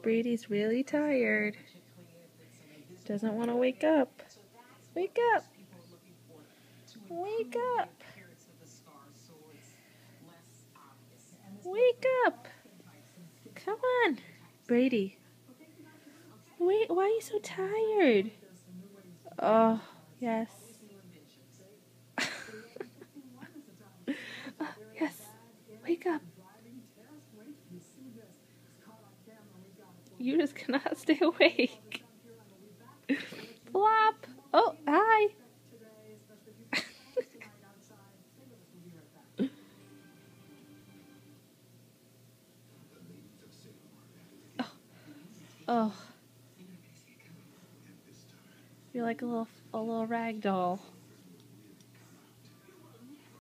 Brady's really tired. Doesn't want to wake up. Wake up! Wake up! Wake up! Come on, Brady. Wait, why are you so tired? Oh, yes. Oh, yes. Wake up. You just cannot stay awake. Flop. Oh, hi. Oh. You're like a little rag doll.